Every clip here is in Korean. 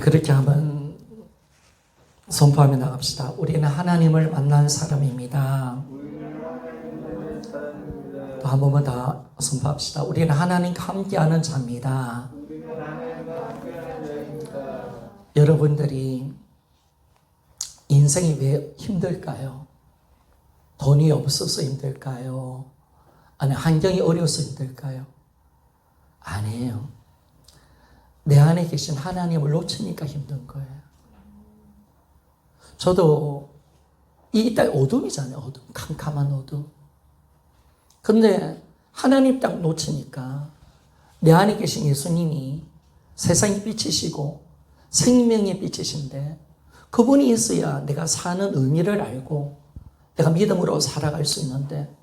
그렇게 한번 선포하며 나갑시다. 우리는 하나님을 만난 사람입니다. 또 한 번만 더 선포합시다. 우리는 하나님과 함께하는 자입니다. 여러분들이 인생이 왜 힘들까요? 돈이 없어서 힘들까요? 아니 환경이 어려워서 힘들까요? 아니에요. 내 안에 계신 하나님을 놓치니까 힘든 거예요. 저도 이 땅 어둠이잖아요. 어둠, 캄캄한 어둠. 근데 하나님 딱 놓치니까 내 안에 계신 예수님이 세상의 빛이시고 생명의 빛이신데 그분이 있어야 내가 사는 의미를 알고 내가 믿음으로 살아갈 수 있는데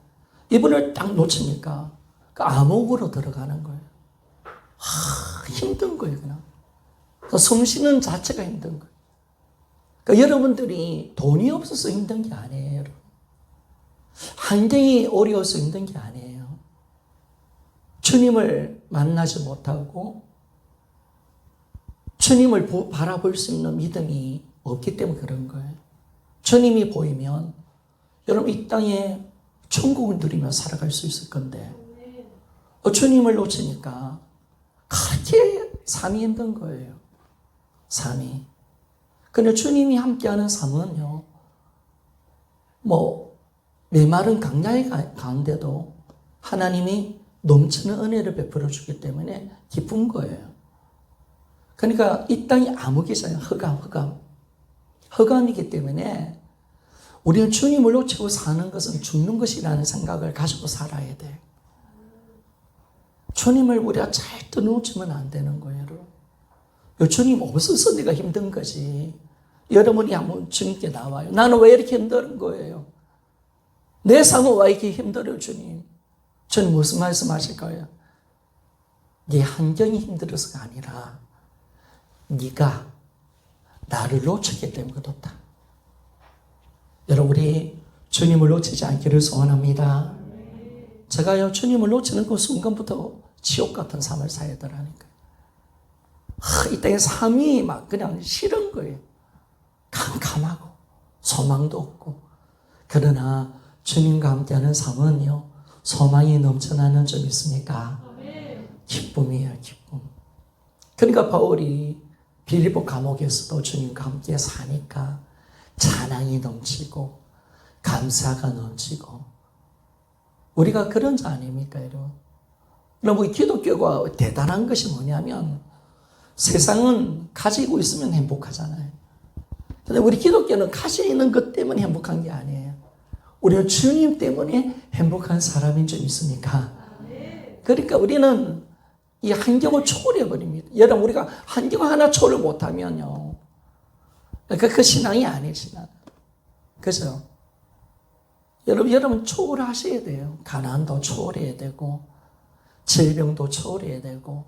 이분을 딱 놓치니까 그 암흑으로 들어가는 거예요. 힘든 거예요, 그냥. 숨 쉬는 자체가 힘든 거예요. 그러니까 여러분들이 돈이 없어서 힘든 게 아니에요, 여러분. 환경이 어려워서 힘든 게 아니에요. 주님을 만나지 못하고 주님을 바라볼 수 있는 믿음이 없기 때문에 그런 거예요. 주님이 보이면 여러분 이 땅에 천국을 누리며 살아갈 수 있을 건데 주님을 놓치니까 그렇게 삶이 힘든 거예요. 삶이. 근데 주님이 함께하는 삶은요, 메마른 강야의 가운데도 하나님이 넘치는 은혜를 베풀어 주기 때문에 기쁜 거예요. 그러니까 이 땅이 암흑이잖아요. 흑암이기 때문에 우리는 주님을 놓치고 사는 것은 죽는 것이라는 생각을 가지고 살아야 돼. 주님을 우리가 절대 놓치면 안 되는 거예요, 여러분. 주님 없어서 내가 힘든 거지. 여러분이 한번 주님께 나와요. 나는 왜 이렇게 힘든 거예요? 내 삶은 왜 이렇게 힘들어요, 주님? 주님 무슨 말씀 하실까요? 네 환경이 힘들어서가 아니라 네가 나를 놓쳤기 때문에 그렇다. 여러분, 우리 주님을 놓치지 않기를 소원합니다. 제가요, 주님을 놓치는 그 순간부터 지옥 같은 삶을 살아야 되라니까요. 이 땅의 삶이 막 그냥 싫은 거예요. 캄캄하고 소망도 없고. 그러나 주님과 함께하는 삶은요, 소망이 넘쳐나는 점 있습니까? 기쁨이에요, 기쁨. 그러니까 바울이 빌립보 감옥에서도 주님과 함께 사니까 찬양이 넘치고 감사가 넘치고. 우리가 그런 자 아닙니까, 여러분? 우리 기독교가 대단한 것이 뭐냐면 세상은 가지고 있으면 행복하잖아요. 근데 우리 기독교는 가지고 있는 것 때문에 행복한 게 아니에요. 우리는 주님 때문에 행복한 사람인 줄 믿습니까? 그러니까 우리는 이 환경을 초월해 버립니다. 여러분, 우리가 환경 하나 초월 못하면요, 그 신앙이 아니에요, 신앙. 그죠? 여러분 초월하셔야 돼요. 가난도 초월해야 되고 질병도 초월해야 되고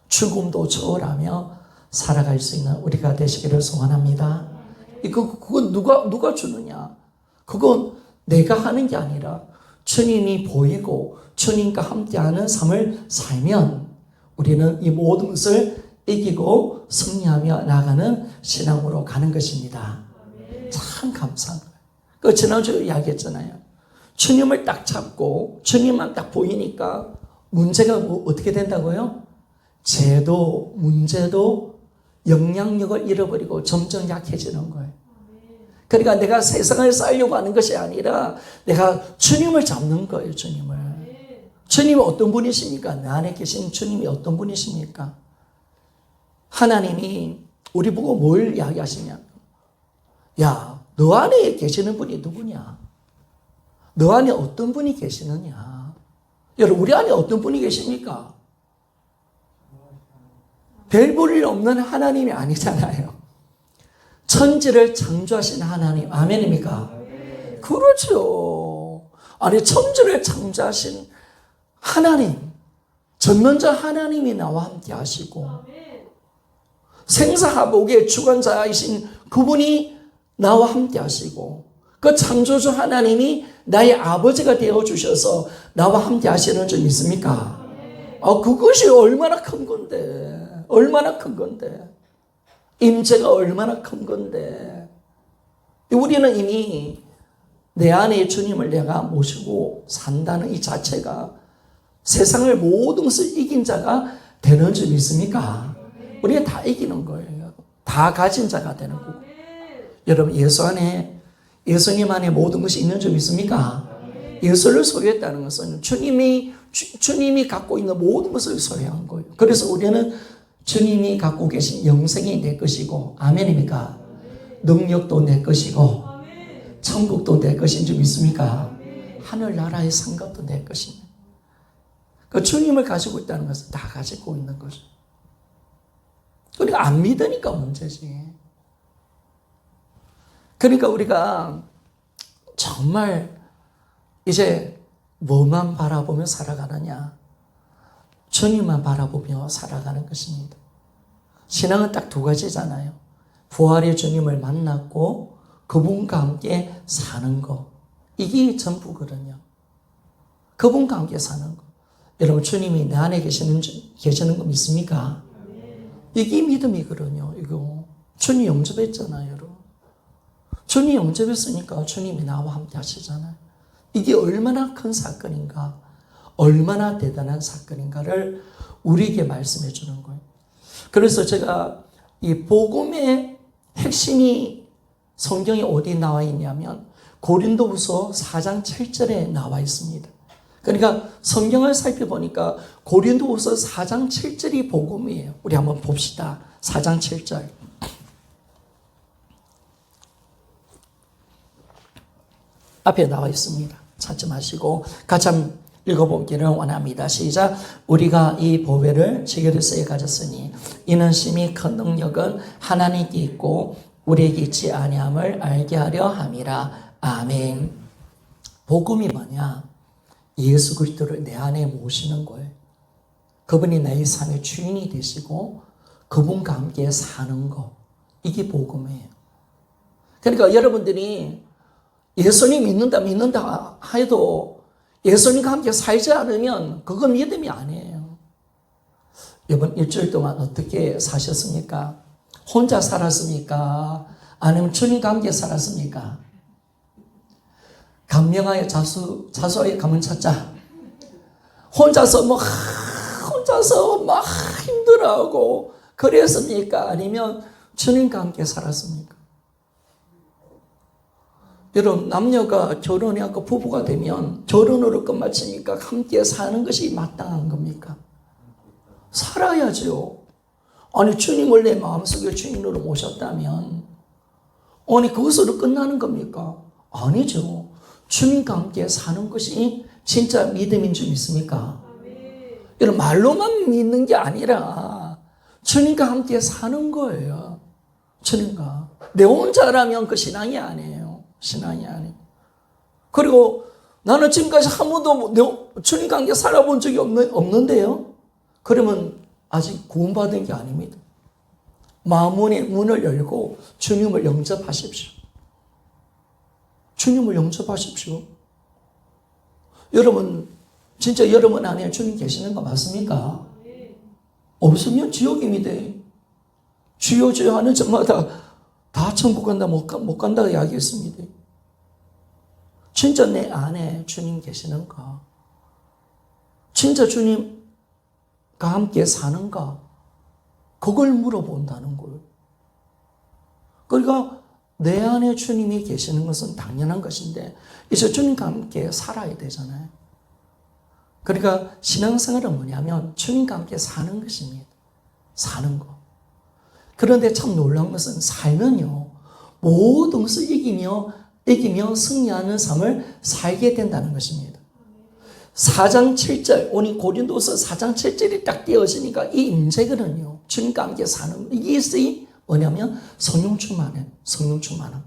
죽음도 초월하며 살아갈 수 있는 우리가 되시기를 소원합니다. 그건 누가 주느냐? 그건 내가 하는 게 아니라 주님이 보이고 주님과 함께하는 삶을 살면 우리는 이 모든 것을 이기고 승리하며 나가는 신앙으로 가는 것입니다. 참 감사한 거예요. 지난주에 이야기했잖아요. 주님을 딱 잡고 주님만 딱 보이니까 문제가 어떻게 된다고요? 죄도 문제도 영향력을 잃어버리고 점점 약해지는 거예요. 그러니까 내가 세상을 살려고 하는 것이 아니라 내가 주님을 잡는 거예요, 주님을. 주님이 어떤 분이십니까? 내 안에 계신 주님이 어떤 분이십니까? 하나님이 우리 보고 뭘 이야기하시냐? 야, 너 안에 계시는 분이 누구냐? 너 안에 어떤 분이 계시느냐? 여러분, 우리 안에 어떤 분이 계십니까? 별 볼 일 없는 하나님이 아니잖아요. 천지를 창조하신 하나님, 아멘입니까? 그렇죠. 아니, 천지를 창조하신 하나님, 전능자 하나님이 나와 함께 하시고 생사하복의 주관자이신 그분이 나와 함께 하시고 그 창조주 하나님이 나의 아버지가 되어주셔서 나와 함께 하시는 줄 믿습니까? 그것이 얼마나 큰 건데, 얼마나 큰 건데. 임재가 얼마나 큰 건데. 우리는 이미 내 안에 주님을 내가 모시고 산다는 이 자체가 세상을 모든 것을 이긴 자가 되는 줄 믿습니까? 우리가 다 이기는 거예요. 다 가진 자가 되는 거고. 여러분, 예수 안에, 예수님 안에 모든 것이 있는 줄 믿습니까? 예수를 소유했다는 것은 주님이 갖고 있는 모든 것을 소유한 거예요. 그래서 우리는 주님이 갖고 계신 영생이 내 것이고, 아멘입니까? 능력도 내 것이고, 천국도 내 것인 줄 믿습니까? 하늘나라의 상급도 내 것입니다. 그 주님을 가지고 있다는 것은 다 가지고 있는 거죠. 우리가 안 믿으니까 문제지. 그러니까 우리가 정말 이제 뭐만 바라보며 살아가느냐? 주님만 바라보며 살아가는 것입니다. 신앙은 딱 두 가지잖아요. 부활의 주님을 만났고 그분과 함께 사는 거. 이게 전부거든요. 그분과 함께 사는 거. 여러분, 주님이 내 안에 계시는 거 믿습니까? 이게 믿음이거든요. 이거 주님 영접했잖아요, 여러분. 주님 영접했으니까 주님이 나와 함께 하시잖아요. 이게 얼마나 큰 사건인가, 얼마나 대단한 사건인가를 우리에게 말씀해 주는 거예요. 그래서 제가 이 복음의 핵심이 성경에 어디 나와 있냐면 고린도후서 4장 7절에 나와 있습니다. 그러니까 성경을 살펴보니까 고린도후서 4장 7절이 복음이에요. 우리 한번 봅시다. 4장 7절. 앞에 나와 있습니다. 찾지 마시고 같이 한번 읽어보기를 원합니다. 시작. 우리가 이 보배를 지게로서에 가졌으니 이는 심히 큰 능력은 하나님께 있고 우리에게 있지 아니함을 알게 하려 함이라. 아멘. 복음이 뭐냐? 예수 그리스도를 내 안에 모시는 거예요. 그분이 내 삶의 주인이 되시고 그분과 함께 사는 거. 이게 복음이에요. 그러니까 여러분들이 예수님 믿는다 해도 예수님과 함께 살지 않으면 그건 믿음이 아니에요. 이번 일주일 동안 어떻게 사셨습니까? 혼자 살았습니까? 아니면 주님과 함께 살았습니까? 감명하여 자수하여 가문 찾자. 혼자서 막 힘들어하고 그랬습니까? 아니면 주님과 함께 살았습니까? 여러분, 남녀가 결혼해서 부부가 되면 결혼으로 끝마칩니까? 함께 사는 것이 마땅한 겁니까? 살아야죠. 아니, 주님을 내 마음속에 주인으로 모셨다면 아니, 그것으로 끝나는 겁니까? 아니죠. 주님과 함께 사는 것이 진짜 믿음인 줄 믿습니까? 여러분, 말로만 믿는 게 아니라 주님과 함께 사는 거예요. 주님과. 내 혼자라면 그 신앙이 아니에요. 신앙이 아니에요. 그리고 나는 지금까지 한 번도 주님과 함께 살아본 적이 없는데요. 그러면 아직 구원받은 게 아닙니다. 마음의 문을 열고 주님을 영접하십시오. 주님을 영접하십시오. 여러분, 진짜 여러분 안에 주님 계시는 거 맞습니까? 없으면 지옥입니다. 주여 주여 하는 저마다 다 천국 간다 못 간다 이야기했습니다. 진짜 내 안에 주님 계시는가? 진짜 주님과 함께 사는가? 그걸 물어본다는 거예요. 그러니까 내 안에 주님이 계시는 것은 당연한 것인데 이제 주님과 함께 살아야 되잖아요. 그러니까 신앙생활은 뭐냐면 주님과 함께 사는 것입니다. 사는 거. 그런데 참 놀라운 것은 살면요, 모든 것을 이기며 승리하는 삶을 살게 된다는 것입니다. 4장 7절, 오늘 고린도서 4장 7절이 딱 띄어지니까 이 임재거든요. 주님과 함께 사는, 이게 뭐냐면 성령 충만함.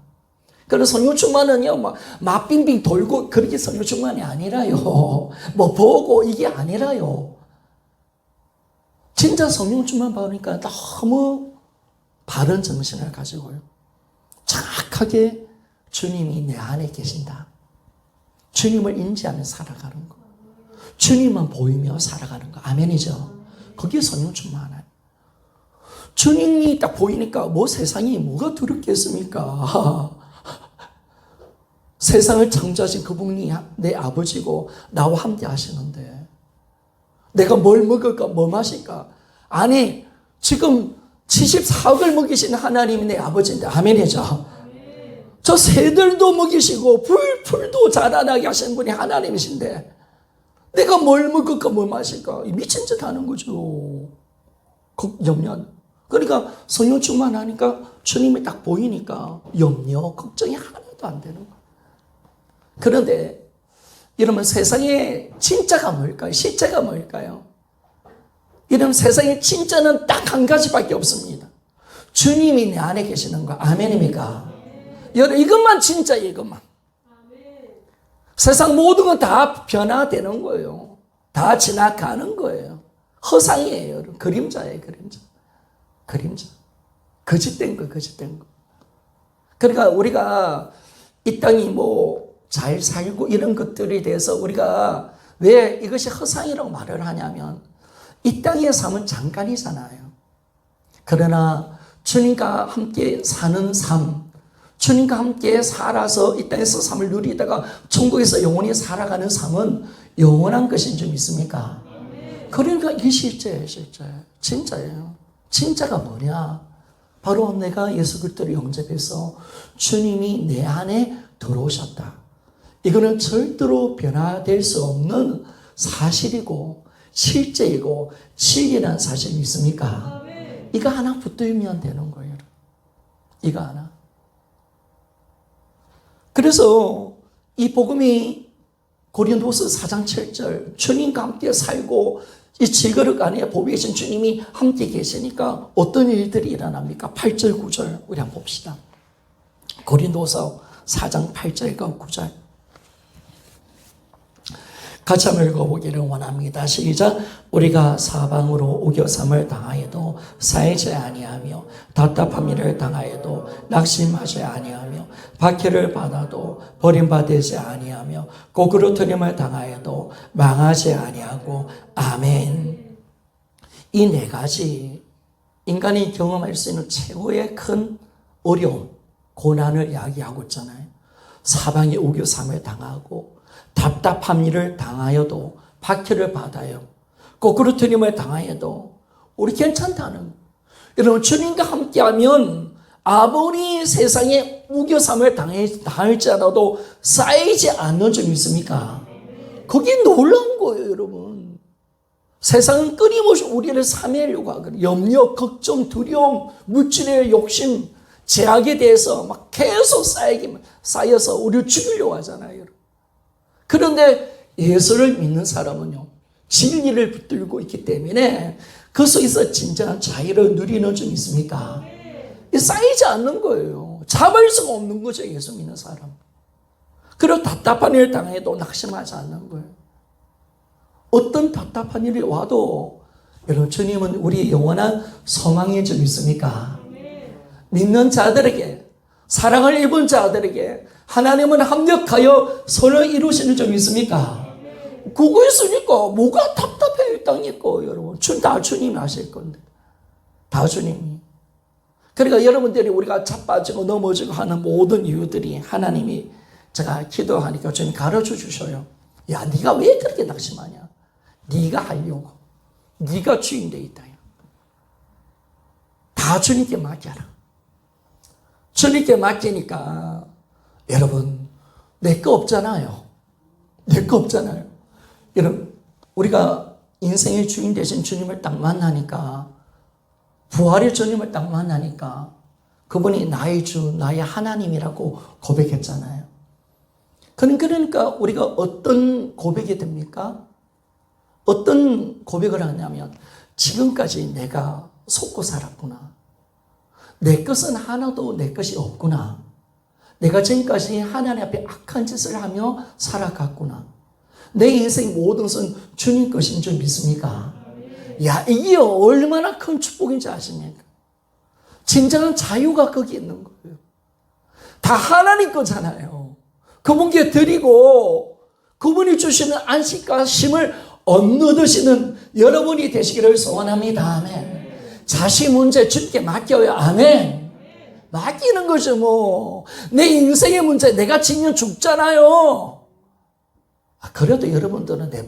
그래서 성령 충만은요, 막 빙빙 돌고 그렇게 성령 충만이 아니라요. 뭐 보고 이게 아니라요. 진짜 성령 충만 받으니까 너무 바른 정신을 가지고요. 정확하게 주님이 내 안에 계신다. 주님을 인지하며 살아가는 거. 주님만 보이며 살아가는 거. 아멘이죠. 그게 성령 충만함. 주님이 딱 보이니까 뭐 세상이 뭐가 두렵겠습니까? 세상을 창조하신 그분이 내 아버지고 나와 함께 하시는데 내가 뭘 먹을까 뭐 마실까? 아니 지금 74억을 먹이신 하나님이 내 아버지인데 아멘이죠. 저 새들도 먹이시고 풀도 자라나게 하시는 분이 하나님이신데 내가 뭘 먹을까 뭘 마실까? 미친 짓 하는 거죠. 염려. 그러니까 성령 충만하니까 주님이 딱 보이니까 염려, 걱정이 하나도 안 되는 거예요. 그런데 이러면 세상에 진짜가 뭘까요? 실제가 뭘까요? 이러면 세상에 진짜는 딱 한 가지밖에 없습니다. 주님이 내 안에 계시는 거. 아멘입니까? 여러분 이것만 진짜 이것만. 세상 모든 건 다 변화되는 거예요. 다 지나가는 거예요. 허상이에요. 여러분. 그림자예요. 그림자. 거짓된 거. 그러니까 우리가 이 땅이 뭐 잘 살고 이런 것들에 대해서 우리가 왜 이것이 허상이라고 말을 하냐면 이 땅의 삶은 잠깐이잖아요. 그러나 주님과 함께 사는 삶, 주님과 함께 살아서 이 땅에서 삶을 누리다가 천국에서 영원히 살아가는 삶은 영원한 것인 줄 믿습니까? 그러니까 이게 실제예요. 진짜예요. 진짜가 뭐냐? 바로 내가 예수 그리스도를 영접해서 주님이 내 안에 들어오셨다. 이거는 절대로 변화될 수 없는 사실이고 실제이고 진리라는 사실 믿습니까? 이거 하나 붙들면 되는 거예요. 이거 하나. 그래서 이 복음이 고린도서 4장 7절 주님과 함께 살고 이 질그릇 안에 보배 계신 주님이 함께 계시니까 어떤 일들이 일어납니까? 8절 9절 우리 한번 봅시다. 고린도서 4장 8절과 9절 같이 한번 읽어보기를 원합니다. 시작. 우리가 사방으로 우겨삼을 당하여도 쌓이지 아니하며 답답한 일을 당하여도 낙심하지 아니하며 박해를 받아도 버림받지 아니하며 고그러뜨림을 당하여도 망하지 아니하고 아멘. 이 네 가지 인간이 경험할 수 있는 최고의 큰 어려움, 고난을 이야기하고 있잖아요. 사방에 우겨삼을 당하고 답답한 일을 당하여도 박해를 받아요. 고그러뜨림을 당하여도 우리 괜찮다는. 여러분 주님과 함께하면 아무리 세상에 우겨삼을 당할지라도 쌓이지 않는 점 있습니까? 그게 놀라운 거예요, 여러분. 세상은 끊임없이 우리를 삼하려고 하거든요. 염려, 걱정, 두려움, 물질의 욕심, 제약에 대해서 막 계속 쌓여서 우리를 죽이려고 하잖아요, 여러분. 그런데 예수를 믿는 사람은요, 진리를 붙들고 있기 때문에 그 속에서 진정한 자유를 누리는 점 있습니까? 쌓이지 않는 거예요. 잡을 수가 없는 거죠, 예수 믿는 사람. 그리고 답답한 일을 당해도 낙심하지 않는 거예요. 어떤 답답한 일이 와도 여러분 주님은 우리 영원한 소망인 줄 믿습니까? 믿는 자들에게, 사랑을 입은 자들에게 하나님은 합력하여 선을 이루시는 점 있습니까? 그거 있으니까 뭐가 답답해요, 이 땅이니까 여러분. 다 주님이 하실 건데. 다 주님이. 그러니까 여러분들이 우리가 자빠지고 넘어지고 하는 모든 이유들이 하나님이 제가 기도하니까 주님 가르쳐 주셔요. 야, 네가 왜 그렇게 낙심하냐? 네가 하려고. 네가 주인 돼 있다. 다 주님께 맡겨라. 주님께 맡기니까 여러분 내 거 없잖아요. 내 거 없잖아요. 여러분 우리가 인생의 주인 되신 주님을 딱 만나니까, 부활의 주님을 딱 만나니까 그분이 나의 주, 나의 하나님이라고 고백했잖아요. 그러니까 우리가 어떤 고백이 됩니까? 어떤 고백을 하냐면 지금까지 내가 속고 살았구나. 내 것은 하나도 내 것이 없구나. 내가 지금까지 하나님 앞에 악한 짓을 하며 살아갔구나. 내 인생 모든 것은 주님 것인 줄 믿습니까? 야, 이게 얼마나 큰 축복인지 아십니까? 진정한 자유가 거기 있는 거예요. 다 하나님 거잖아요. 그분께 드리고 그분이 주시는 안식과 쉼을 얻으시는 여러분이 되시기를 소원합니다. 아멘. 자식 문제 주님께 맡겨요. 아멘. 맡기는 거죠 뭐. 내 인생의 문제 내가 지면 죽잖아요. 그래도 여러분들은 내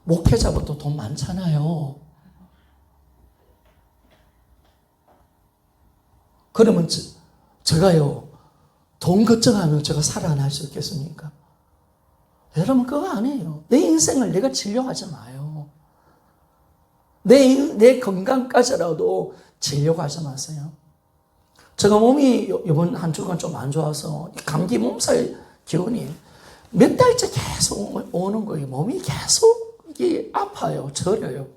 목회자보다 돈 많잖아요. 그러면 제가요 돈 걱정하면 제가 살아날 수 있겠습니까? 여러분 그거 아니에요. 내 인생을 내가 진료하지 마요. 내 건강까지라도 진료하지 마세요. 제가 몸이 이번 한 주간 좀 안 좋아서 감기 몸살 기운이 몇 달째 계속 오는 거예요. 몸이 계속 이게 아파요. 저려요.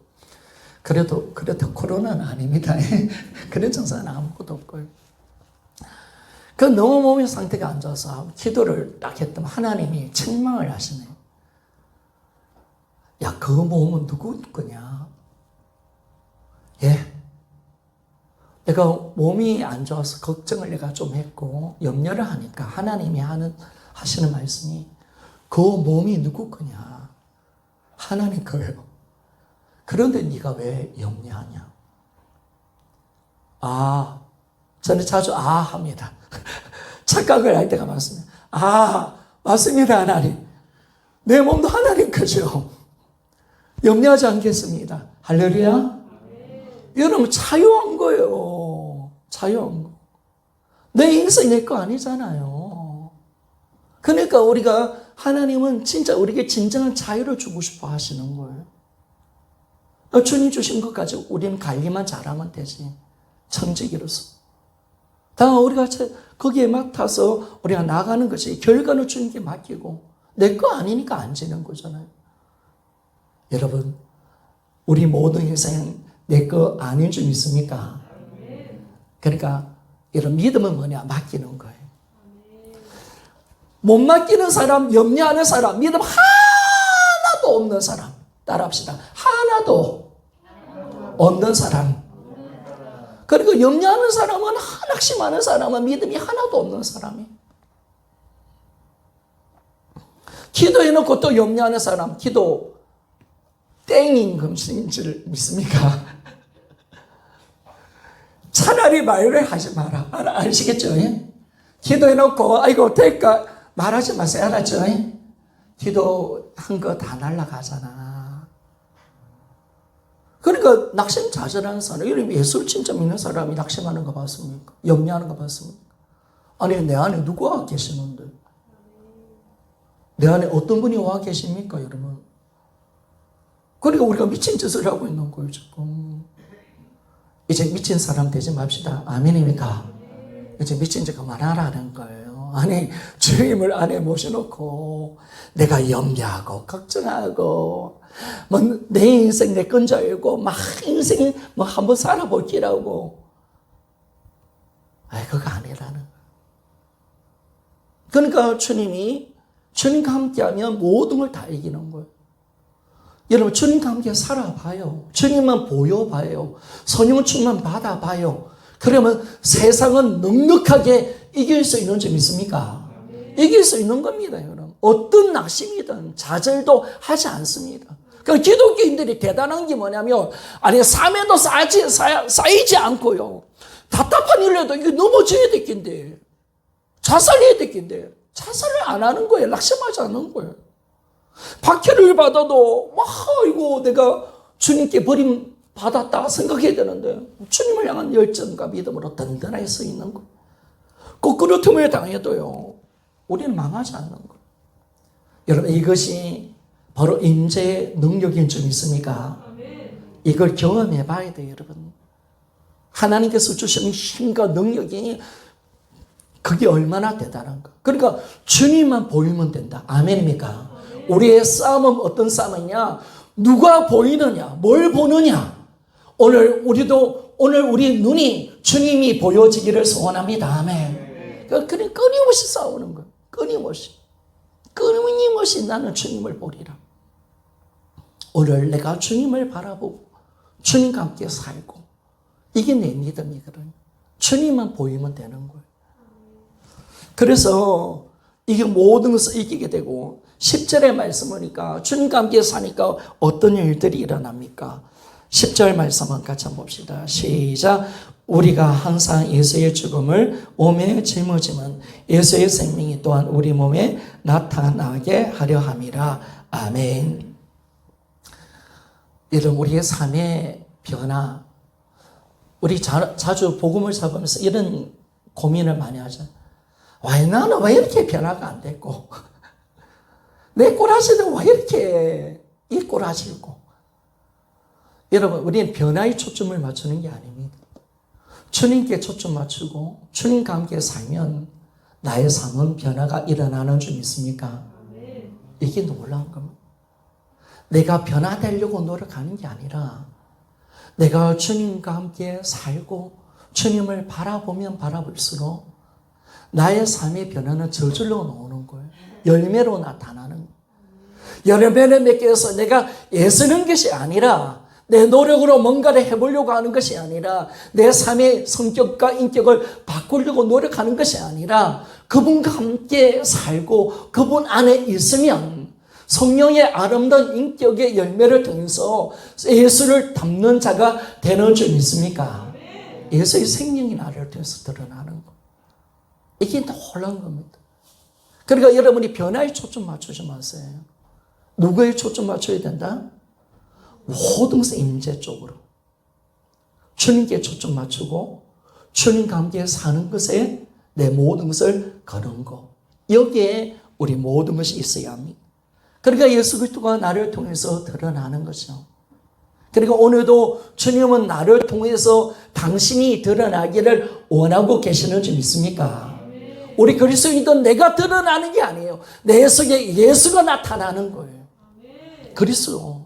그래도 코로나는 아닙니다. 그런 증상은 아무것도 없고요. 그 너무 몸의 상태가 안 좋아서 기도를 딱 했더니 하나님이 책망을 하시네요. 야, 그 몸은 누구 거냐? 예. 내가 몸이 안 좋아서 걱정을 내가 좀 했고 염려를 하니까 하나님이 하시는 말씀이 그 몸이 누구 거냐? 하나님 거예요. 그런데 네가 왜 염려하냐? 저는 자주 합니다. 착각을 할 때가 많습니다. 맞습니다, 하나님. 내 몸도 하나님 거죠. 염려하지 않겠습니다. 할렐루야. 여러분 자유한 거예요. 자유한 거. 내 인생 내 거 아니잖아요. 그러니까 우리가 하나님은 진짜 우리에게 진정한 자유를 주고 싶어 하시는 거예요. 주님 주신 것 가지고 우리는 관리만 잘하면 되지. 청지기로서. 다만 우리가 거기에 맡아서 우리가 나가는 것이 결과는 주님께 맡기고 내 거 아니니까 안 지는 거잖아요. 여러분, 우리 모든 인생 내 거 아닌 줄 믿습니까? 그러니까 이런 믿음은 뭐냐? 맡기는 거예요. 못 맡기는 사람, 염려하는 사람, 믿음 하나도 없는 사람. 따라합시다. 하나도 없는 사람. 그리고 염려하는 사람은 낙심하는 사람은 믿음이 하나도 없는 사람이에요. 기도해놓고 또 염려하는 사람, 기도 땡인 금신줄 믿습니까? 차라리 말을 하지 마라. 아시겠죠? 예? 기도해놓고 아이고 될까 말하지 마세요. 알았죠? 예? 기도한 거 다 날아가잖아. 그러니까 낙심자절하는 사람, 예수를 진짜 믿는 사람이 낙심하는 거 봤습니까? 염려하는 거 봤습니까? 아니 내 안에 누가 계시는데? 내 안에 어떤 분이 와 계십니까, 여러분? 그러니까 우리가 미친 짓을 하고 있는 거예요, 지금. 이제 미친 사람 되지 맙시다. 아멘입니까? 이제 미친 짓 그만하라는 거예요. 아니, 주님을 안에 모셔놓고 내가 염려하고 걱정하고 내 인생 내 건 줄 알고 막 인생 한번 살아볼기라고. 그거 아니라는 거예요. 그러니까 주님과 함께하면 모든 걸 다 이기는 거예요. 여러분 주님과 함께 살아봐요. 주님만 보여봐요. 성령 충만 받아봐요. 그러면 세상은 넉넉하게 이길 수 있는 점 있습니까? 이길 수 있는 겁니다, 여러분. 어떤 낙심이든 좌절도 하지 않습니다. 그러니까 기독교인들이 대단한 게 뭐냐면, 삶에도 쌓이지 않고요. 답답한 일에도 이게 넘어져야 되겠는데, 자살해야 되겠는데, 자살을 안 하는 거예요. 낙심하지 않는 거예요. 박해를 받아도, 이거 내가 주님께 버림 받았다 생각해야 되는데, 주님을 향한 열정과 믿음으로 든든하게 서 있는 거. 거꾸로 틈을 당해도요, 우리는 망하지 않는 거. 여러분, 이것이 바로 임재의 능력인 줄 믿습니까? 이걸 경험해 봐야 돼요, 여러분. 하나님께서 주시는 힘과 능력이 그게 얼마나 대단한가. 그러니까 주님만 보이면 된다. 아멘입니까? 우리의 싸움은 어떤 싸움이냐? 누가 보이느냐? 뭘 보느냐? 오늘 우리 눈이 주님이 보여지기를 소원합니다. 아멘. 그러니까 끊임없이 싸우는 거예요. 끊임없이 나는 주님을 보리라. 오늘 내가 주님을 바라보고 주님과 함께 살고 이게 내 믿음이거든요. 주님만 보이면 되는 거예요. 그래서 이게 모든 것을 이기게 되고 10절의 말씀 보니까 주님과 함께 사니까 어떤 일들이 일어납니까? 10절 말씀 한번 같이 한번 봅시다. 시작. 우리가 항상 예수의 죽음을 몸에 짊어지면 예수의 생명이 또한 우리 몸에 나타나게 하려 함이라. 아멘. 이런 우리의 삶의 변화, 우리 자주 복음을 잡으면서 이런 고민을 많이 하죠. 나는 왜 이렇게 변화가 안 됐고 내 꼬라지는 왜 이렇게 이 꼬라지고. 여러분, 우리는 변화의 초점을 맞추는 게 아닙니다. 주님께 초점 맞추고 주님과 함께 살면 나의 삶은 변화가 일어나는 줄 믿습니까? 이게 놀라운 겁니다. 내가 변화되려고 노력하는 게 아니라 내가 주님과 함께 살고 주님을 바라보면 바라볼수록 나의 삶의 변화는 저절로 나오는 거예요. 열매로 나타나는 거예요. 열매를 맺기 위해서 내가 애쓰는 것이 아니라 내 노력으로 뭔가를 해보려고 하는 것이 아니라 내 삶의 성격과 인격을 바꾸려고 노력하는 것이 아니라 그분과 함께 살고 그분 안에 있으면 성령의 아름다운 인격의 열매를 통해서 예수를 닮는 자가 되는 줄 믿습니까? 예수의 생명이 나를 통해서 드러나는 거. 이게 놀라운 겁니다. 그러니까 여러분이 변화에 초점 맞추지 마세요. 누구에 초점 맞춰야 된다? 모든 것의 임재 쪽으로. 주님께 초점 맞추고 주님과 함께 사는 것에 내 모든 것을 거는 것. 여기에 우리 모든 것이 있어야 합니다. 그러니까 예수 그리스도가 나를 통해서 드러나는 거죠. 그리고 오늘도 주님은 나를 통해서 당신이 드러나기를 원하고 계시는 줄 믿습니까? 우리 그리스도인도 내가 드러나는 게 아니에요. 내 속에 예수가 나타나는 거예요. 그리스도.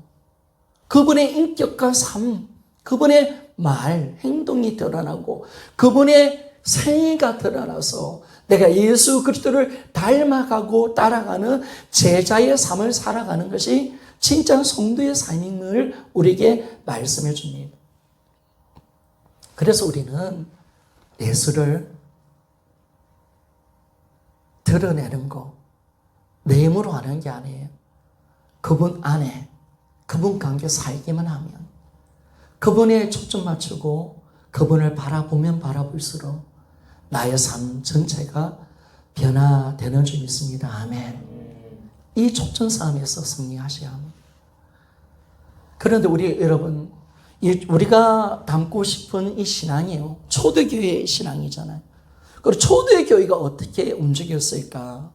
그분의 인격과 삶, 그분의 말, 행동이 드러나고 그분의 생애가 드러나서 내가 예수 그리스도를 닮아가고 따라가는 제자의 삶을 살아가는 것이 진짜 성도의 삶임을 우리에게 말씀해 줍니다. 그래서 우리는 예수를 드러내는 거, 내 힘으로 하는 게 아니에요. 그분 안에, 그분 관계 살기만 하면, 그분에 초점 맞추고 그분을 바라보면 바라볼수록 나의 삶 전체가 변화되는 줄 믿습니다. 아멘. 이 초점 싸움에서 승리하셔야 합니다. 그런데 여러분, 우리가 담고 싶은 이 신앙이요, 초대교회의 신앙이잖아요. 그리고 초대교회가 어떻게 움직였을까?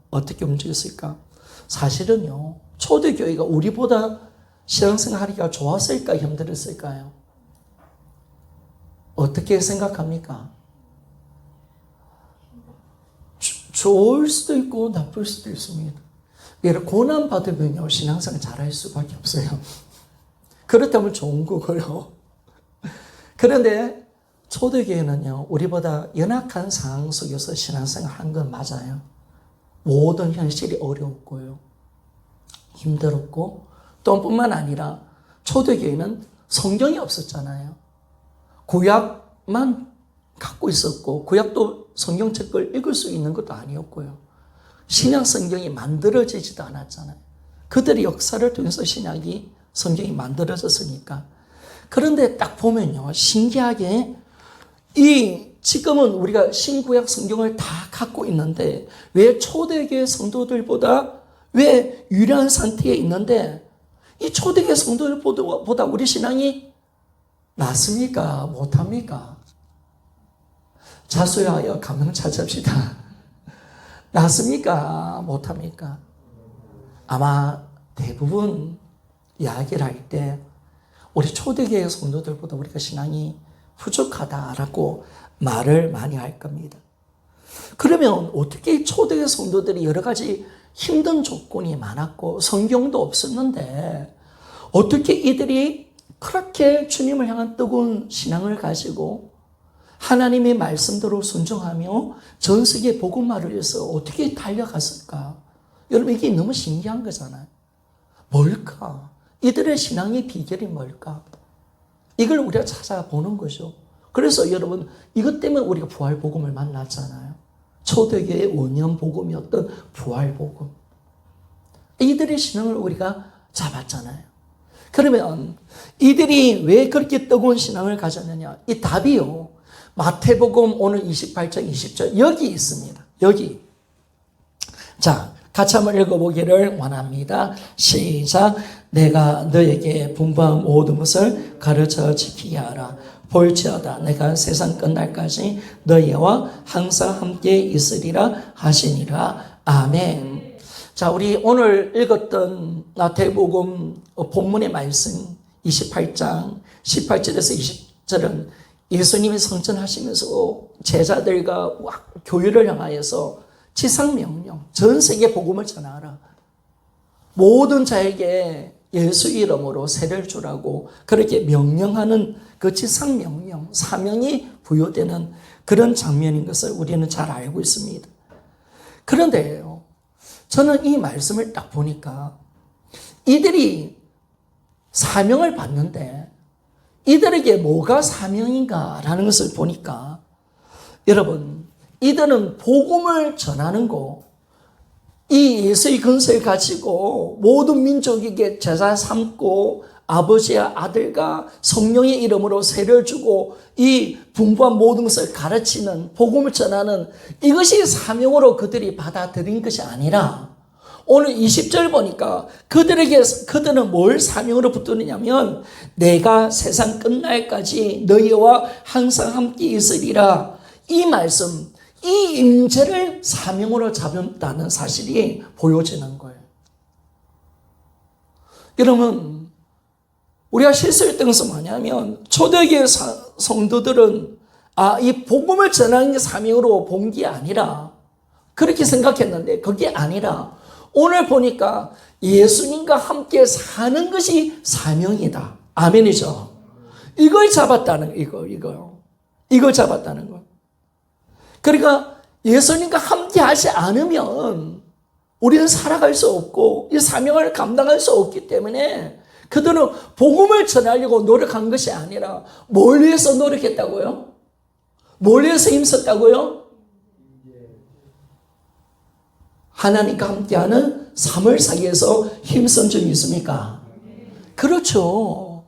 사실은요, 초대교회가 우리보다 신앙생활하기가 좋았을까? 힘들었을까요? 어떻게 생각합니까? 좋을 수도 있고 나쁠 수도 있습니다. 예를 고난받으면요, 신앙생활 잘할 수밖에 없어요. 그렇다면 좋은 거고요. 그런데 초대교회는요, 우리보다 연약한 상황 속에서 신앙생활 한 건 맞아요. 모든 현실이 어려웠고요, 힘들었고, 또 뿐만 아니라 초대교회는 성경이 없었잖아요. 구약만 갖고 있었고, 구약도 성경책을 읽을 수 있는 것도 아니었고요. 신약 성경이 만들어지지도 않았잖아요. 그들의 역사를 통해서 성경이 만들어졌으니까. 그런데 딱 보면요, 신기하게 지금은 우리가 신구약 성경을 다 갖고 있는데 왜 초대교회 성도들보다 왜 유리한 상태에 있는데 이 초대교회 성도들보다 우리 신앙이 낫습니까? 못합니까? 자수하여 감명 찾읍시다. 낫습니까? 못합니까? 아마 대부분 이야기를 할 때 우리 초대교회 성도들보다 우리가 신앙이 부족하다라고 말을 많이 할 겁니다. 그러면 어떻게 초대교회 성도들이 여러 가지 힘든 조건이 많았고 성경도 없었는데 어떻게 이들이 그렇게 주님을 향한 뜨거운 신앙을 가지고 하나님의 말씀대로 순종하며 전 세계 복음화를 위해서 어떻게 달려갔을까? 여러분, 이게 너무 신기한 거잖아요. 뭘까? 이들의 신앙의 비결이 뭘까? 이걸 우리가 찾아보는 거죠. 그래서 여러분, 이것 때문에 우리가 부활복음을 만났잖아요. 초대교회의 원년 복음이었던 부활복음. 이들의 신앙을 우리가 잡았잖아요. 그러면 이들이 왜 그렇게 뜨거운 신앙을 가졌느냐? 이 답이요. 마태복음 오늘 28장 20절 여기 있습니다. 여기. 자, 같이 한번 읽어보기를 원합니다. 시작. 내가 너에게 분부한 모든 것을 가르쳐 지키게 하라. 볼지어다 내가 세상 끝날까지 너희와 항상 함께 있으리라 하시니라. 아멘. 자, 우리 오늘 읽었던 마태복음 본문의 말씀 28장 18절에서 20절은 예수님이 성천하시면서 제자들과 교회를 향하여서 지상명령, 전 세계 복음을 전하라. 모든 자에게 예수 이름으로 세례를 주라고 그렇게 명령하는 그 지상명령, 사명이 부여되는 그런 장면인 것을 우리는 잘 알고 있습니다. 그런데요, 저는 이 말씀을 딱 보니까 이들이 사명을 받는데 이들에게 뭐가 사명인가라는 것을 보니까 여러분, 이들은 복음을 전하는 거, 이 예수의 근세를 가지고 모든 민족에게 제자 삼고 아버지와 아들과 성령의 이름으로 세례를 주고 이 분부한 모든 것을 가르치는 복음을 전하는 이것이 사명으로 그들이 받아들인 것이 아니라 오늘 20절 보니까 그들은 뭘 사명으로 붙드느냐면 내가 세상 끝날까지 너희와 항상 함께 있으리라. 이 말씀, 이 임재를 사명으로 잡았다는 사실이 보여지는 거예요. 여러분, 우리가 실수했던 것은 뭐냐면 초대교회 성도들은 이 복음을 전하는 게 사명으로 본 게 아니라 그렇게 생각했는데 그게 아니라 오늘 보니까 예수님과 함께 사는 것이 사명이다. 아멘이죠. 이걸 잡았다는 이걸 잡았다는 거. 그러니까 예수님과 함께 하지 않으면 우리는 살아갈 수 없고 이 사명을 감당할 수 없기 때문에 그들은 복음을 전하려고 노력한 것이 아니라 뭘 위해서 노력했다고요? 뭘 위해서 힘썼다고요? 하나님과 함께하는 삶을 살기 위해서 힘쓴 적이 있습니까? 그렇죠.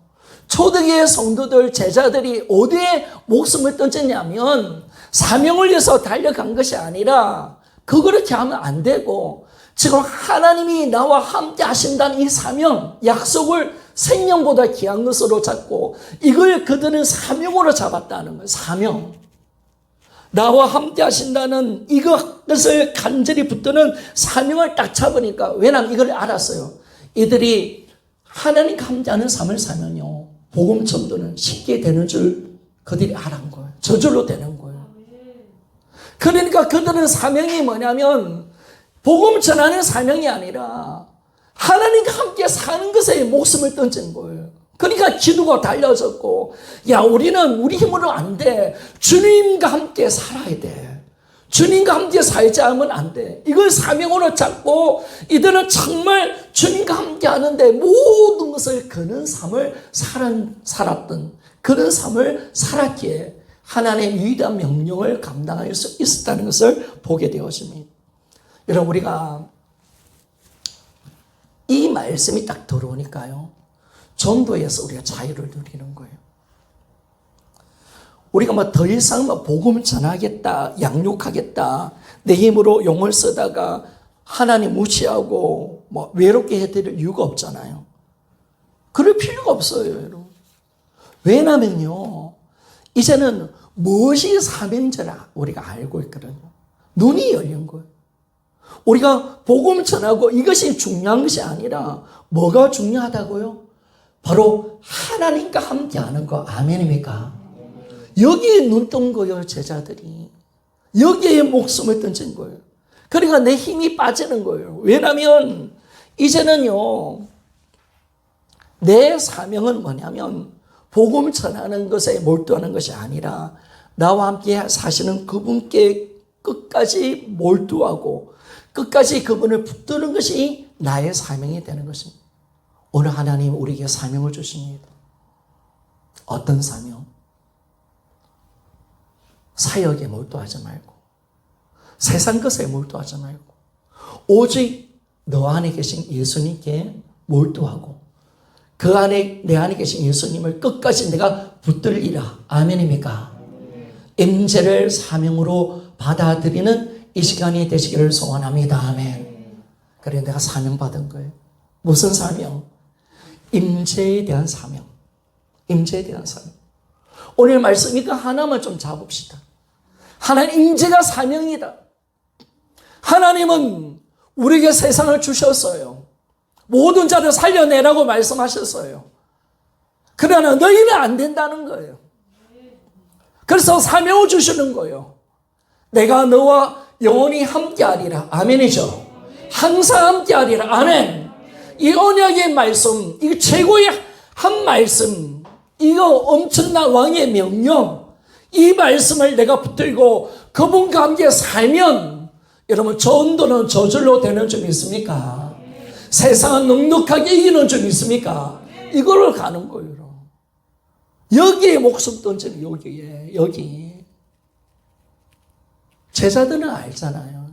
초대교회 성도들, 제자들이 어디에 목숨을 던졌냐면 사명을 위해서 달려간 것이 아니라 그렇게 하면 안 되고 지금 하나님이 나와 함께 하신다는 이 사명, 약속을 생명보다 귀한 것으로 잡고 이걸 그들은 사명으로 잡았다는 거예요. 사명. 나와 함께 하신다는 이것을 간절히 붙드는 사명을 딱 잡으니까 왜냐하면 이걸 알았어요. 이들이 하나님과 함께하는 삶을 살면요 복음 전도는 쉽게 되는 줄 그들이 알은 거예요. 저절로 되는 거예요. 그러니까 그들은 사명이 뭐냐면 복음 전하는 사명이 아니라 하나님과 함께 사는 것에 목숨을 던진 거예요. 그러니까 기도가 달려졌고 우리는 우리 힘으로 안 돼. 주님과 함께 살아야 돼. 주님과 함께 살지 않으면 안 돼. 이걸 사명으로 잡고 이들은 정말 주님과 함께 하는데 모든 것을 거는 삶을 살았던 그런 삶을 살았기에 하나님의 위대한 명령을 감당할 수 있었다는 것을 보게 되었습니다. 여러분, 우리가 이 말씀이 딱 들어오니까요 전도에서 우리가 자유를 누리는 거예요. 우리가 더 이상 복음 전하겠다, 양육하겠다, 내 힘으로 용을 쓰다가 하나님 무시하고 외롭게 해드릴 이유가 없잖아요. 그럴 필요가 없어요, 여러분. 왜냐면요, 이제는 무엇이 사명인지를 우리가 알고 있거든요. 눈이 열린 거예요. 우리가 복음 전하고 이것이 중요한 것이 아니라 뭐가 중요하다고요? 바로 하나님과 함께하는 거. 아멘입니까? 여기에 눈 뜬 거예요, 제자들이. 여기에 목숨을 던진 거예요. 그러니까 내 힘이 빠지는 거예요. 왜냐하면 이제는요 내 사명은 뭐냐면 복음 전하는 것에 몰두하는 것이 아니라 나와 함께 사시는 그분께 끝까지 몰두하고 끝까지 그분을 붙드는 것이 나의 사명이 되는 것입니다. 오늘 하나님 우리에게 사명을 주십니다. 어떤 사명? 사역에 몰두하지 말고 세상 것에 몰두하지 말고 오직 너 안에 계신 예수님께 몰두하고 그 안에 내 안에 계신 예수님을 끝까지 내가 붙들리라. 아멘입니까? 임재를 사명으로 받아들이는 이 시간이 되시기를 소원합니다. 아멘. 그래 내가 사명 받은 거예요. 무슨 사명? 임재에 대한 사명. 임재에 대한 사명. 오늘 말씀이니까 하나만 좀 잡읍시다. 하나님 임재가 사명이다. 하나님은 우리에게 세상을 주셨어요. 모든 자를 살려내라고 말씀하셨어요. 그러나 너희는 안 된다는 거예요. 그래서 사명을 주시는 거예요. 내가 너와 영원히 함께하리라. 아멘이죠. 항상 함께하리라. 아멘. 이 언약의 말씀, 이 최고의 한 말씀, 이거 엄청난 왕의 명령, 이 말씀을 내가 붙들고 그분과 함께 살면 여러분 전도는 저절로 되는 줄 믿습니까? 세상은 넉넉하게 이기는 줄 믿습니까? 이거를 가는 거예요. 여기에 목숨 던지는 여기. 제자들은 알잖아요.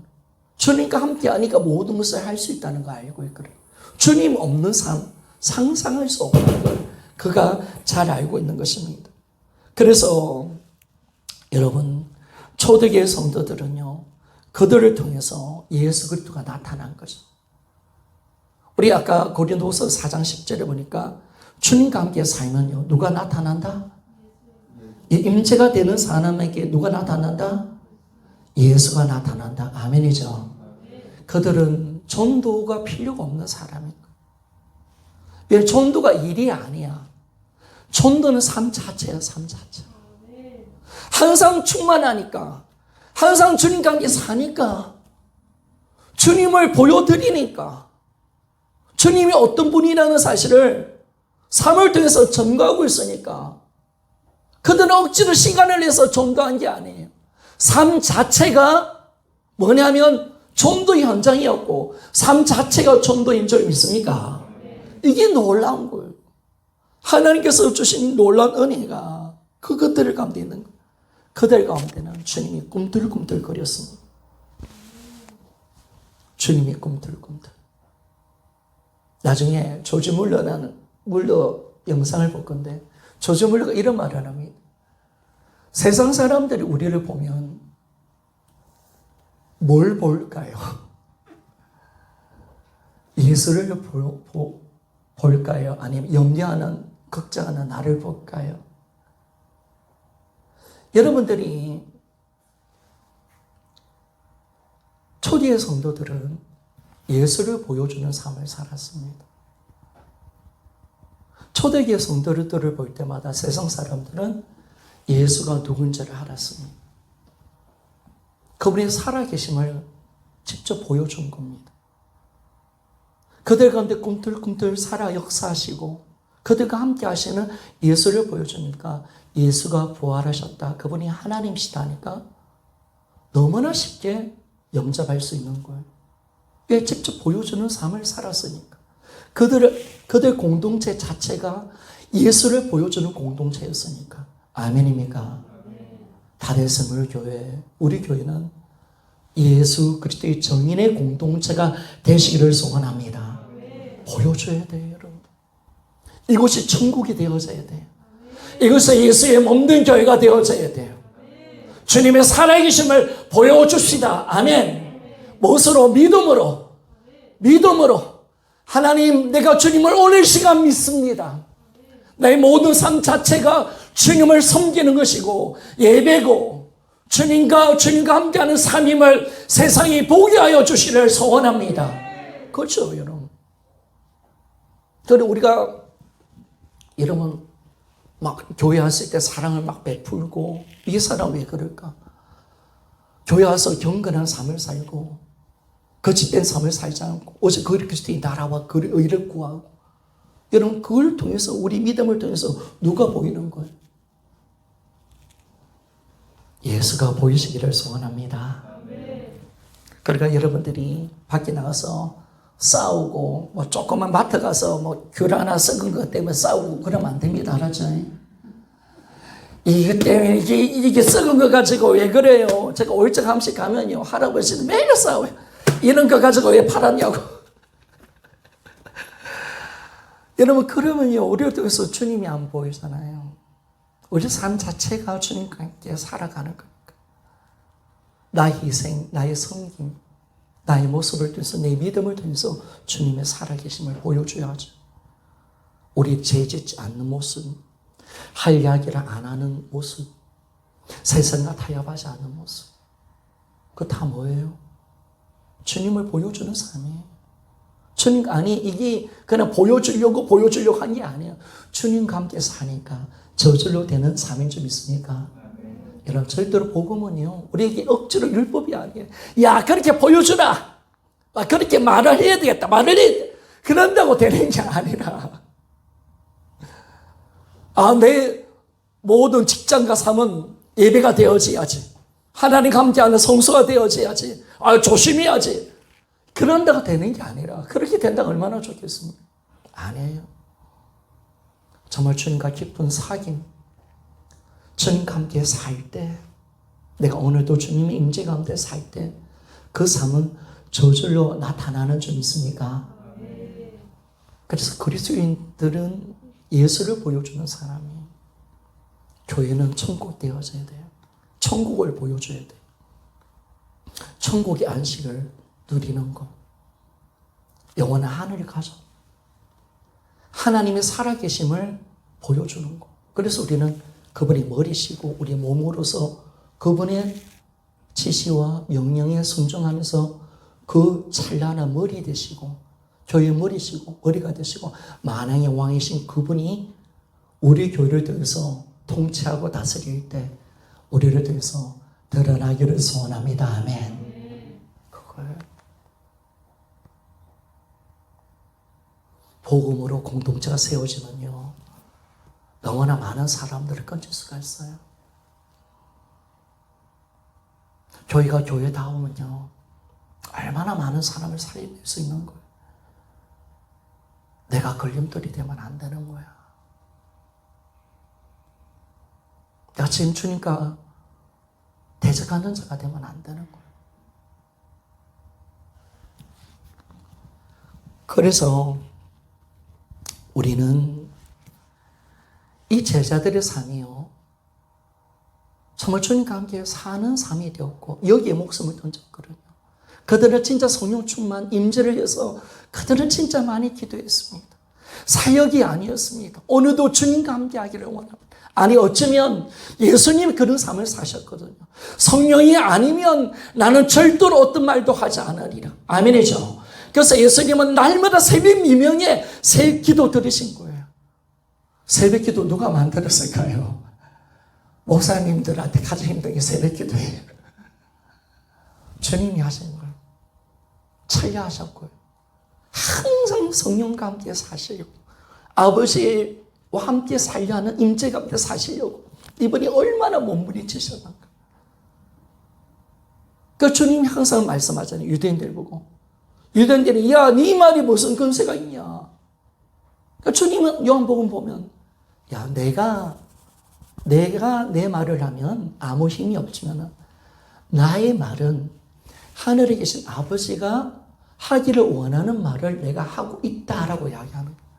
주님과 함께 하니까 모든 것을 할 수 있다는 거 알고 있거든요. 주님 없는 삶, 상상할 수 없는 걸 그가 잘 알고 있는 것입니다. 그래서 여러분, 초대교회 성도들은요, 그들을 통해서 예수 그리스도가 나타난 거죠. 우리 아까 고린도후서 4장 10절에 보니까 주님과 함께 살면요, 누가 나타난다? 이 임재가 되는 사람에게 누가 나타난다? 예수가 나타난다. 아멘이죠. 그들은 전도가 필요가 없는 사람인 거예요. 왜? 전도가 일이 아니야. 전도는 삶 자체야, 삶 자체. 항상 충만하니까, 항상 주님과 함께 사니까, 주님을 보여드리니까, 주님이 어떤 분이라는 사실을 삶을 통해서 전가하고 있으니까, 그들은 억지로 시간을 내서 전도한 게 아니에요. 삶 자체가 뭐냐면 전도 현장이었고, 삶 자체가 전도인 줄 믿습니까? 이게 놀라운 거예요. 하나님께서 주신 놀라운 은혜가 그것들 가운데 있는 거예요. 그들 가운데는 주님이 꿈틀꿈틀거렸습니다. 주님이 꿈틀꿈틀. 나중에 조지 물러 영상을 볼 건데, 조지 물러가 이런 말을 합니다. 세상 사람들이 우리를 보면 뭘 볼까요? 예수를 볼까요? 아니면 염려하는, 걱정하는 나를 볼까요? 여러분들이 초대의 성도들은 예수를 보여주는 삶을 살았습니다. 초대교회 성도들을 볼 때마다 세상 사람들은 예수가 누군지를 알았습니다. 그분의 살아계심을 직접 보여준 겁니다. 그들 가운데 꿈틀꿈틀 살아 역사하시고 그들과 함께 하시는 예수를 보여주니까 예수가 부활하셨다, 그분이 하나님이시다니까 너무나 쉽게 영접할 수 있는 거예요. 왜? 직접 보여주는 삶을 살았으니까. 그들 공동체 자체가 예수를 보여주는 공동체였으니까. 아멘입니까? 다데스물 교회, 우리 교회는 예수 그리스도의 정인의 공동체가 되시기를 소원합니다. 보여줘야 돼요, 여러분. 이곳이 천국이 되어져야 돼요. 이곳이 예수의 몸된 교회가 되어져야 돼요. 주님의 살아계심을 보여줍시다. 아멘. 무엇으로? 믿음으로. 하나님, 내가 주님을 오늘 시간 믿습니다. 나의 모든 삶 자체가 주님을 섬기는 것이고 예배고 주님과 함께하는 삶임을 세상이 보게 하여 주시기를 소원합니다. 그렇죠, 여러분. 그런데 우리가 여러분 막 교회 왔을 때 사랑을 막 베풀고, 이 사람 왜 그럴까? 교회 와서 경건한 삶을 살고 거짓된 삶을 살지 않고 오직 그리스도의 나라와 그 의를 구하고, 여러분 그걸 통해서, 우리 믿음을 통해서 누가 보이는 거예요? 예수가 보이시기를 소원합니다. 그러니까 여러분들이 밖에 나가서 싸우고 뭐 조그만 마트 가서 뭐 귤 하나 썩은 것 때문에 싸우고 그러면 안 됩니다. 알았죠? 이것 때문에 이게 썩은 거 가지고 왜 그래요? 제가 5일째 한 번씩 가면요, 할아버지는 매일 싸워요. 이런 거 가지고 왜 팔았냐고. 여러분, 그러면요, 우리 쪽에서 주님이 안 보이잖아요. 우리 삶 자체가 주님과 함께 살아가는 거니까. 나의 희생, 나의 섬김, 나의 모습을 통해서, 내 믿음을 통해서 주님의 살아계심을 보여줘야죠. 우리 죄짓지 않는 모습, 할 이야기를 안 하는 모습, 세상과 타협하지 않는 모습. 그거 다 뭐예요? 주님을 보여주는 삶이에요. 주님, 아니, 이게 그냥 보여주려고 한 게 아니에요. 주님과 함께 사니까 저절로 되는 삶인 줄 믿습니까? 여러분, 절대로 복음은요, 우리에게 억지로 율법이 아니에요. 야, 그렇게 보여주라! 그렇게 말을 해야 되겠다. 말을 해야 돼. 그런다고 되는 게 아니라, 내 모든 직장과 삶은 예배가 되어져야지. 하나님 함께하는 성수가 되어져야지. 조심해야지. 그런다고 되는 게 아니라, 그렇게 된다면 얼마나 좋겠습니까? 아니에요. 정말 주님과 깊은 사귐, 주님과 함께 살 때, 내가 오늘도 주님의 임재 가운데 살 때, 그 삶은 저절로 나타나는 줄 믿습니까? 그래서 그리스도인들은 예수를 보여주는 사람이에요. 교회는 천국 되어져야 돼요. 천국을 보여줘야 돼요. 천국의 안식을 누리는 것. 영원한 하늘을 가져. 하나님의 살아계심을 보여주는 것. 그래서 우리는 그분의 머리시고 우리의 몸으로서 그분의 지시와 명령에 순종하면서 그 찬란한 머리 되시고 교회의 머리시고 머리가 되시고 만왕의 왕이신 그분이 우리 교회를 통해서 통치하고 다스릴 때 우리를 통해서 드러나기를 소원합니다. 아멘. 그거예요. 복음으로 공동체가 세워지면요, 너무나 많은 사람들을 건질 수가 있어요. 교회가 교회다우면요, 얼마나 많은 사람을 살릴 수 있는 거예요. 내가 걸림돌이 되면 안 되는 거야. 내가 지금 주님과 대적하는 자가 되면 안 되는 거예요. 그래서 우리는 이 제자들의 삶이요, 정말 주님과 함께 사는 삶이 되었고 여기에 목숨을 던졌거든요. 그들은 진짜 성령 충만 임재를 해서 그들은 진짜 많이 기도했습니다. 사역이 아니었습니다. 오늘도 주님과 함께 하기를 원합니다. 아니, 어쩌면 예수님이 그런 삶을 사셨거든요. 성령이 아니면 나는 절대로 어떤 말도 하지 않으리라. 아멘이죠. 그래서 예수님은 날마다 새벽 미명에 새벽 기도 들으신 거예요. 새벽 기도 누가 만들었을까요? 목사님들한테 가장 힘든 게 새벽 기도예요. 주님이 하신 거예요. 천리하셨고요. 항상 성령과 함께 사시려고, 아버지와 함께 살려 하는 임재 가운데 사시려고 이분이 얼마나 몸부림치셨는가. 그 주님이 항상 말씀하잖아요. 유대인들 보고. 유대인들이 야, 네 말이 무슨 근세가 있냐. 그러니까 주님은 요한복음 보면 야, 내가 내 말을 하면 아무 힘이 없지만 나의 말은 하늘에 계신 아버지가 하기를 원하는 말을 내가 하고 있다라고 이야기하는 거예요.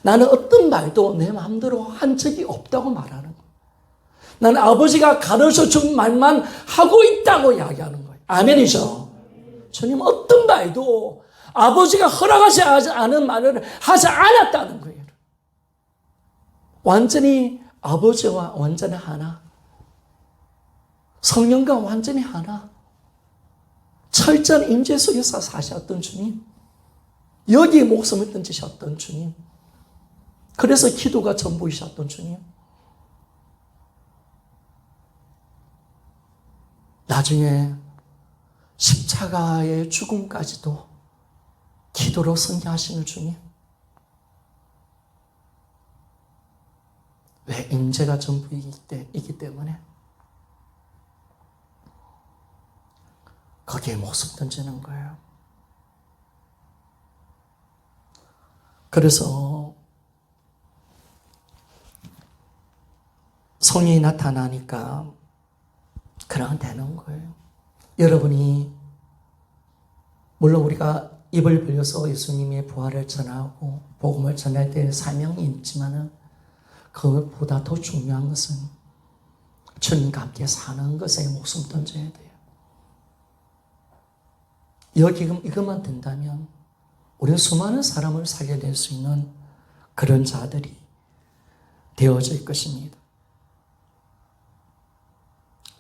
나는 어떤 말도 내 마음대로 한 적이 없다고 말하는 거예요. 나는 아버지가 가르쳐 준 말만 하고 있다고 이야기하는 거예요. 아멘이죠. 주님은 어떤 말도 아버지가 허락하지 않은 말을 하지 않았다는 거예요. 완전히 아버지와 완전히 하나, 성령과 완전히 하나, 철저한 임재 속에서 사셨던 주님, 여기에 목숨을 던지셨던 주님, 그래서 기도가 전부이셨던 주님, 나중에 십자가의 죽음까지도 기도로 승리하시는 주님. 왜? 임재가 전부이기 때문에 거기에 목숨 던지는 거예요. 그래서 성령이 나타나니까 그러면 되는 거예요. 여러분이, 물론 우리가 입을 벌려서 예수님의 부활을 전하고 복음을 전할 때 사명이 있지만은 그것보다 더 중요한 것은 주님과 함께 사는 것에 목숨 던져야 돼요. 여기 이것만 된다면 우리는 수많은 사람을 살려낼 수 있는 그런 자들이 되어질 것입니다.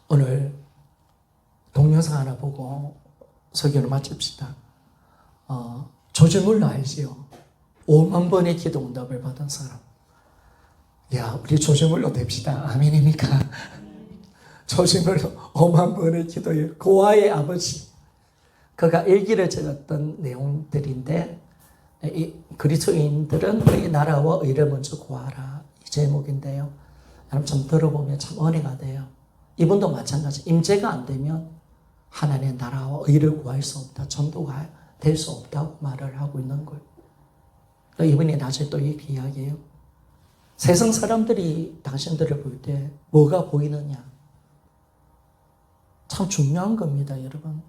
오늘 동영상 하나 보고 설교를 마칩시다. 조지 물러 알지요? 5만 번의 기도 응답을 받은 사람. 야, 우리 조지 물러 됩시다. 아멘입니까? 조지 물러 5만 번의 기도에 고아의 아버지. 그가 일기를 적었던 내용들인데, 이 그리스도인들은 너희 나라와 의를 먼저 구하라. 이 제목인데요. 여러분 좀 들어보면 참 은혜가 돼요. 이분도 마찬가지. 임재가 안 되면 하나님의 나라와 의를 구할 수 없다. 전도가 될 수 없다고 말을 하고 있는 거예요. 이분이 나중에 또 이렇게 이야기해요. 세상 사람들이 당신들을 볼 때 뭐가 보이느냐? 참 중요한 겁니다, 여러분.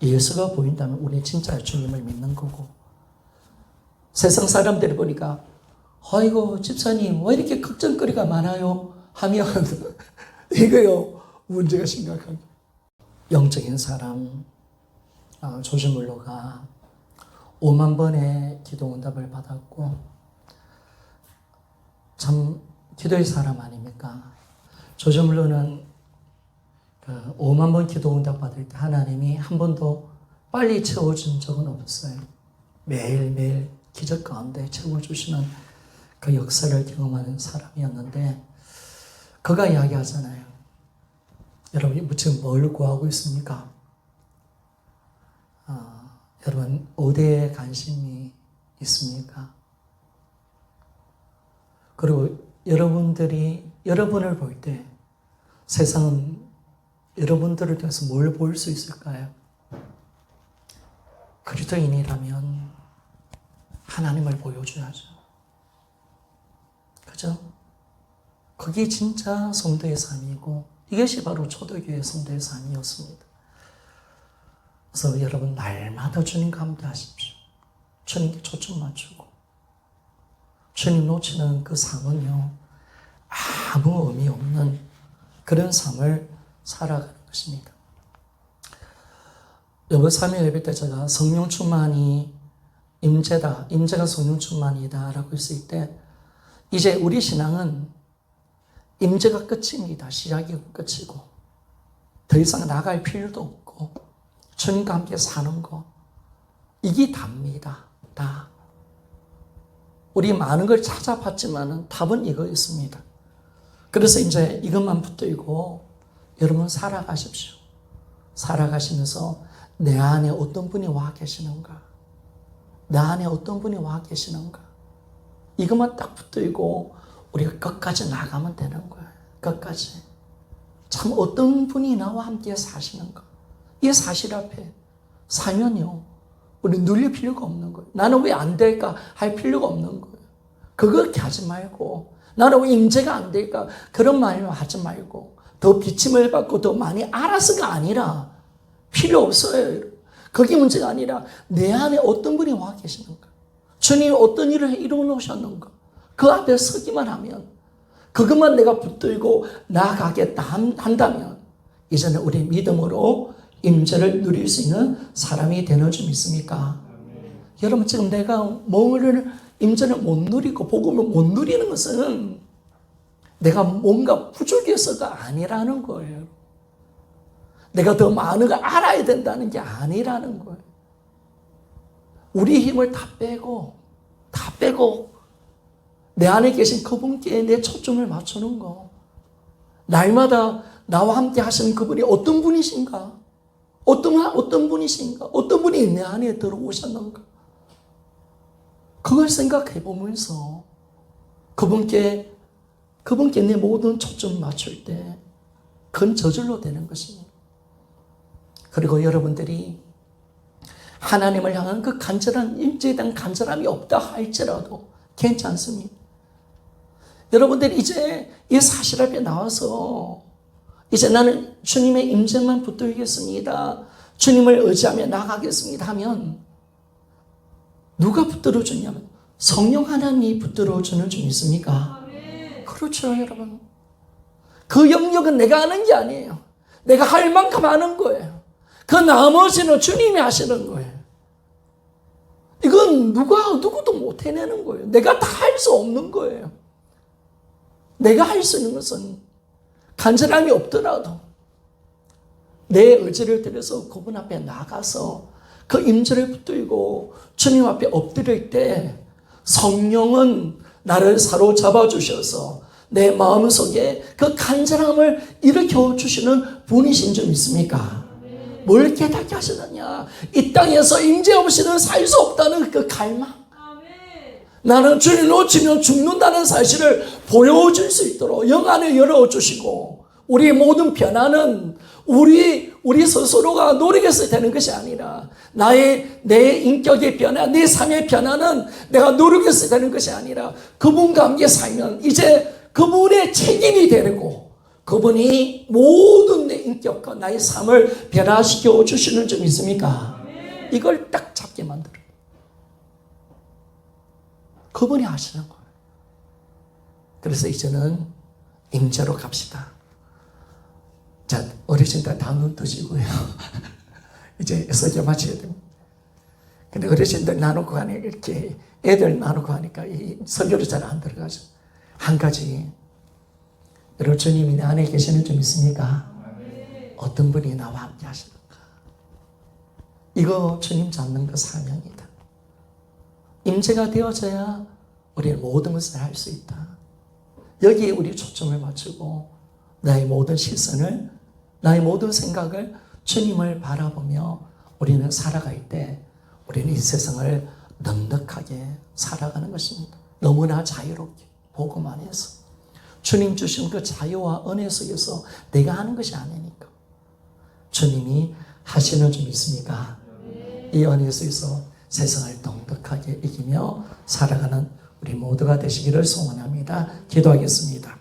예수가 보인다면 우리는 진짜 주님을 믿는 거고, 세상 사람들이 보니까 아이고 집사님 왜 이렇게 걱정거리가 많아요? 하면 이거요 문제가 심각합니다. 영적인 사람 조지 물러가 5만 번의 기도 응답을 받았고 참 기도의 사람 아닙니까? 조지 물러는 5만 번 기도 응답 받을 때 하나님이 한 번도 빨리 채워준 적은 없어요. 매일매일 기적 가운데 채워주시는 그 역사를 경험하는 사람이었는데, 그가 이야기하잖아요. 여러분 지금 뭘 구하고 있습니까? 여러분 어디에 관심이 있습니까? 그리고 여러분들이 여러분을 볼 때 세상은 여러분들을 통해서 뭘 볼 수 있을까요? 그리스도인이라면 하나님을 보여줘야죠. 그죠? 그게 진짜 성도의 삶이고 이것이 바로 초대교회 성도의 삶이었습니다. 그래서 여러분 날마다 주님과 함께 하십시오. 주님께 초점 맞추고 주님 놓치는 그 삶은요 아무 의미 없는 그런 삶을 살아가는 것입니다. 이번 3일 예배 때 제가 성령 충만이 임재다, 임재가 성령 충만이다 라고 했을 때 이제 우리 신앙은 임재가 끝입니다. 시작이고 끝이고 더 이상 나갈 필요도 없고 주님과 함께 사는 거 이게 답니다. 다. 우리 많은 걸 찾아봤지만 답은 이거였습니다. 그래서 이제 이것만 붙들고 여러분 살아가십시오. 살아가시면서 내 안에 어떤 분이 와 계시는가? 내 안에 어떤 분이 와 계시는가? 이것만 딱 붙들고 우리가 끝까지 나가면 되는 거예요. 끝까지. 참 어떤 분이 나와 함께 사시는가? 이 사실 앞에 살면요. 우리 눌릴 필요가 없는 거예요. 나는 왜 안 될까 할 필요가 없는 거예요. 그렇게 하지 말고 나는 왜 임재가 안 될까 그런 말을 하지 말고 더 비침을 받고 더 많이 알아서가 아니라 필요 없어요. 그게 문제가 아니라 내 안에 어떤 분이 와 계시는가? 주님이 어떤 일을 이루어 놓으셨는가? 그 앞에 서기만 하면 그것만 내가 붙들고 나아가겠다 한다면 이제는 우리 믿음으로 임재를 누릴 수 있는 사람이 되는 줄 믿습니까? 여러분 지금 내가 뭐를 임재를 못 누리고 복음을 못 누리는 것은 내가 뭔가 부족해서가 아니라는 거예요. 내가 더 많은 걸 알아야 된다는 게 아니라는 거예요. 우리 힘을 다 빼고 내 안에 계신 그분께 내 초점을 맞추는 거. 날마다 나와 함께 하시는 그분이 어떤 분이신가? 어떤 분이신가? 어떤 분이 내 안에 들어오셨는가? 그걸 생각해 보면서 그분께 내 모든 초점을 맞출 때 그건 저절로 되는 것입니다. 그리고 여러분들이 하나님을 향한 그 간절한 임재에 대한 간절함이 없다 할지라도 괜찮습니다. 여러분들이 이제 이 사실 앞에 나와서 이제 나는 주님의 임재만 붙들겠습니다. 주님을 의지하며 나가겠습니다 하면 누가 붙들어 주냐면 성령 하나님이 붙들어 주는 줄 믿습니까? 그렇죠, 여러분. 그 영역은 내가 하는 게 아니에요. 내가 할 만큼 하는 거예요. 그 나머지는 주님이 하시는 거예요. 이건 누구도 못 해내는 거예요. 내가 다 할 수 없는 거예요. 내가 할 수 있는 것은 간절함이 없더라도 내 의지를 들여서 그분 앞에 나가서 그 임재를 붙들고 주님 앞에 엎드릴 때 성령은 나를 사로잡아 주셔서 내 마음속에 그 간절함을 일으켜 주시는 분이신 줄 믿습니까? 뭘 깨닫게 하시느냐? 이 땅에서 임재 없이는 살 수 없다는 그 갈망. 나는 주를 놓치면 죽는다는 사실을 보여줄 수 있도록 영안을 열어주시고 우리의 모든 변화는 우리 스스로가 노력해서 되는 것이 아니라 내 인격의 변화, 내 삶의 변화는 내가 노력해서 되는 것이 아니라 그분과 함께 살면 이제 그분의 책임이 되고 그분이 모든 내 인격과 나의 삶을 변화시켜 주시는 줄 믿습니까? 이걸 딱 잡게 만들어요. 그분이 하시는 거예요. 그래서 이제는 임재로 갑시다. 자, 어르신들 다 눈 뜨시고요. 이제 설교 마쳐야 됩니다. 근데 어르신들 나누고 하니 이렇게 애들 나누고 하니까 이 설교를 잘 안 들어가죠. 한 가지, 여러분 주님이 내 안에 계시는 줄 믿습니까? 어떤 분이 나와 함께 하시는가? 이거 주님 잡는 거 사명이다. 임재가 되어져야 우리는 모든 것을 할 수 있다. 여기에 우리 초점을 맞추고 나의 모든 시선을, 나의 모든 생각을 주님을 바라보며 우리는 살아갈 때 우리는 이 세상을 넉넉하게 살아가는 것입니다. 너무나 자유롭게 복음 안에서 주님 주신 그 자유와 은혜 속에서 내가 하는 것이 아니니까 주님이 하시는 줄 믿습니까? 이 은혜 속에서 세상을 넉넉하게 이기며 살아가는 우리 모두가 되시기를 소원합니다. 기도하겠습니다.